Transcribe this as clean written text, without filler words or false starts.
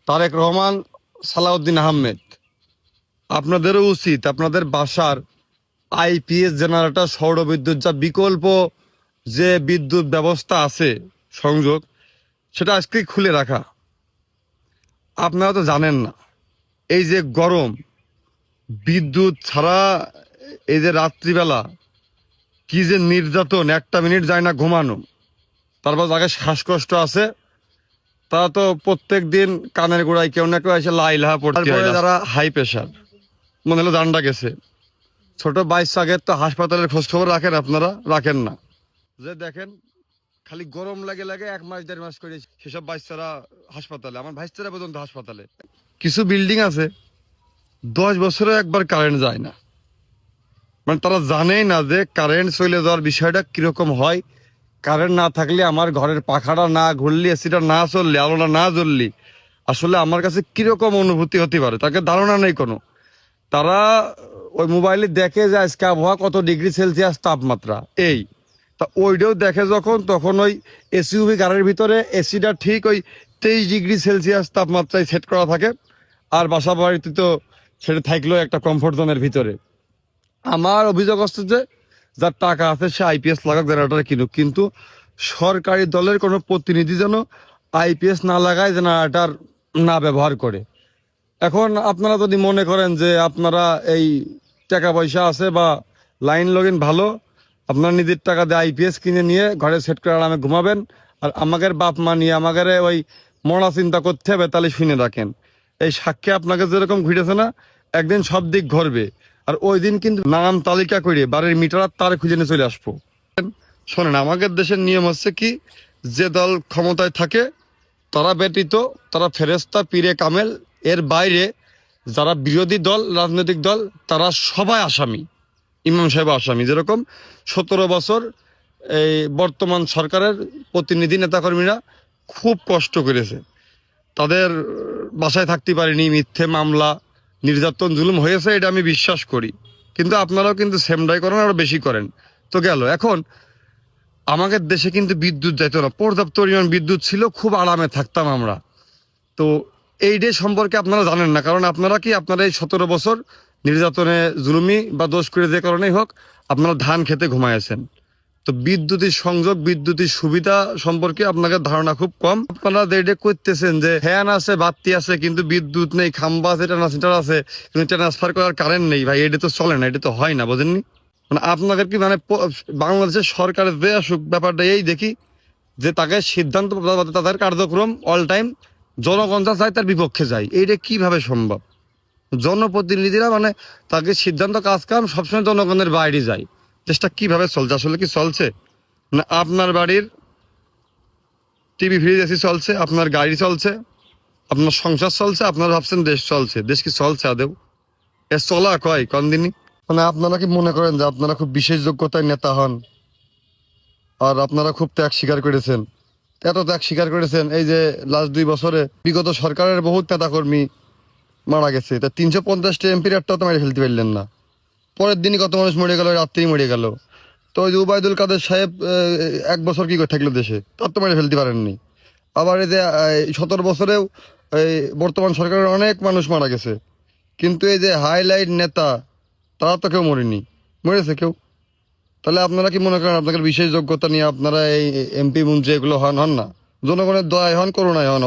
তারেক রহমান, সালাউদ্দিন আহমেদ, আপনাদেরও উচিত আপনাদের বাসার আইপিএস জেনারেটর, সৌরবিদ্যুৎ যা বিকল্প যে বিদ্যুৎ ব্যবস্থা আছে সংযোগ, সেটা আজকে খুলে রাখা। আপনারা তো জানেন না, এই যে গরম, বিদ্যুৎ ছাড়া এই যে রাত্রিবেলা কি যে নির্যাতন, একটা মিনিট যায় না ঘুমানো। তারপর যাকে শ্বাসকষ্ট আছে তারা তো প্রত্যেক দিন কানের গোড়ায় কেউ না কেউ এসে লাইলাহা পড়তে হয়। যারা হাই প্রেশার, মনে হলো জানটা গেছে, ছোট বাচ্চাদের তো হাসপাতালের খোঁজ খবর রাখেন আপনারা? রাখেন না। যে দেখেন খালি গরম লাগে লাগে 1 মাস 1.5 মাস করে সেসব বাচ্চারা হাসপাতালে, আমার ভাইস্তারা পর্যন্ত হাসপাতালে। কিছু বিল্ডিং আছে 10 বছরে একবার কারেন্ট যায় না, মানে তারা জানেই না যে কারেন্ট চলে যাওয়ার বিষয়টা কিরকম হয়। কারেন্ট না থাকলে, আমার ঘরের পাখাটা না ঘুরলে, এসিটা না চললে, আলোটা না জ্বললে আসলে আমার কাছে কিরকম অনুভূতি হতে পারে তাকে ধারণা নেই কোনো। তারা ওই মোবাইলে দেখে যে আজকে আবহাওয়া কত ডিগ্রি সেলসিয়াস তাপমাত্রা, এই তা ওইটাও দেখে যখন, তখন ওই এসইউভি গাড়ির ভিতরে এসিটা ঠিক ওই 23 ডিগ্রি সেলসিয়াস তাপমাত্রায় সেট করা থাকে, আর বাসা বাড়িতে তো সেটা থাকলেও একটা কমফোর্ট জোনের ভিতরে। আমার অভিযোগ হচ্ছে যে যার টাকা আছে সে আইপিএস লাগাক, জেনারেটর কিনুক, কিন্তু সরকারি দলের কোনো প্রতিনিধি যেন আইপিএস না লাগায়, জেনারেটর না ব্যবহার করে। এখন আপনারা যদি মনে করেন যে আপনারা এই টাকা পয়সা আছে বা লাইন লগিন ভালো, আপনারা নিজের টাকা দিয়ে আইপিএস কিনে নিয়ে ঘরে সেট করে আরামে ঘুমাবেন, আর আমাদের বাপ মা নিয়ে আমাদের ওই মরা চিন্তা করতে হবে, তাহলে শুনে রাখেন এই সাক্ষী আপনাকে যেরকম ঘুরেছে না, একদিন সব দিক ঘরবে। আর ওই দিন কিন্তু নাম তালিকা করে বাড়ির মিটার তার খুঁজে নিয়ে চলে আসবো। শোনেন, আমাদের দেশের নিয়ম হচ্ছে কি, যে দল ক্ষমতায় থাকে তারা ব্যতীত তারা ফেরেস্তা পীরে কামেল, এর বাইরে যারা বিরোধী দল, রাজনৈতিক দল, তারা সবাই আসামি। ইমাম সাহেব আসামি। যেরকম 17 বছর এই বর্তমান সরকারের প্রতিনিধি নেতাকর্মীরা খুব কষ্ট করেছে, তাদের বাসায় থাকতে পারেনি, মিথ্যে মামলা, নির্যাতন, জুলুম হয়েছে, এটা আমি বিশ্বাস করি। কিন্তু আপনারাও কিন্তু সেমটাই করেন, আরো বেশি করেন। তো গেল, এখন আমাদের দেশে কিন্তু বিদ্যুৎ যাইত না, পর্যাপ্ত পরিমাণ বিদ্যুৎ ছিল, খুব আরামে থাকতাম আমরা। তো এই ডে সম্পর্কে আপনারা জানেন না, কারণ আপনারা কি, আপনারা এই 17 বছর নির্যাতনে, জুলুমি বা দোষ করে যে কারণেই হোক, আপনারা ধান খেতে ঘুমাইছেন। তো বিদ্যুতের সংযোগ, বিদ্যুতের সুবিধা সম্পর্কে আপনাদের ধারণা খুব কম। আপনারা যেটা করতেছেন যে ফ্যান আছে, বাতি আছে, কিন্তু বিদ্যুৎ নেই, খাম্বা আছে, ট্রান্সমিটার আছে, কিন্তু ট্রান্সফার করার কারেন্ট নেই। ভাই, এটা তো চলে না, এটা তো হয় না, বোঝেননি? মানে আপনাদের কি, মানে বাংলাদেশের সরকারের যে আসুক, ব্যাপারটা এই দেখি যে তাকে সিদ্ধান্ত, তাদের কার্যক্রম অল টাইম জনগণ যা চায় তার বিপক্ষে যায়। এইটা কিভাবে সম্ভব? জনপ্রতিনিধিরা মানে তাকে সিদ্ধান্ত, কাজ কাম সবসময় জনগণের বাইরে যায়। দেশটা কিভাবে চলছে? আসলে কি চলছে না আপনার বাড়ির টিভি, ফ্রিজ, এসি চলছে, আপনার গাড়ি চলছে, আপনার সংসার চলছে, আপনারা ভাবছেন দেশ চলছে? দেশ কি চলছে আদেও? এ চলা কয় কোন দিনই? মানে আপনারা কি মনে করেন যে আপনারা খুব বিশেষ যোগ্যতার নেতা হন, আর আপনারা খুব ত্যাগ স্বীকার করেছেন? এত ত্যাগ স্বীকার করেছেন, এই যে লাস্ট 2 বছরে বিগত সরকারের বহুত নেতাকর্মী মারা গেছে, তা 350টা এমপির একটাও তো মেরে ফেলতে পারলেন না। পরের দিনই কত মানুষ মরে গেল, রাত্রেই মরে গেল। তো ওই যে উবায়দুল কাদের সাহেব 1 বছর কি করে থাকলো দেশে, তার তো মেরে ফেলতে পারেননি। আবার এই যে 17 বছরেও এই বর্তমান সরকারের অনেক মানুষ মারা গেছে, কিন্তু এই যে হাইলাইট নেতা, তারা তো কেউ মরেনি। মরেছে কেউ? তাহলে আপনারা কি মনে করেন আপনাদের বিশেষ যোগ্যতা নিয়ে আপনারা এই এমপি মন্ত্রী এগুলো হন? হন না। জনগণের দয়ায় হন, করুণায় হন।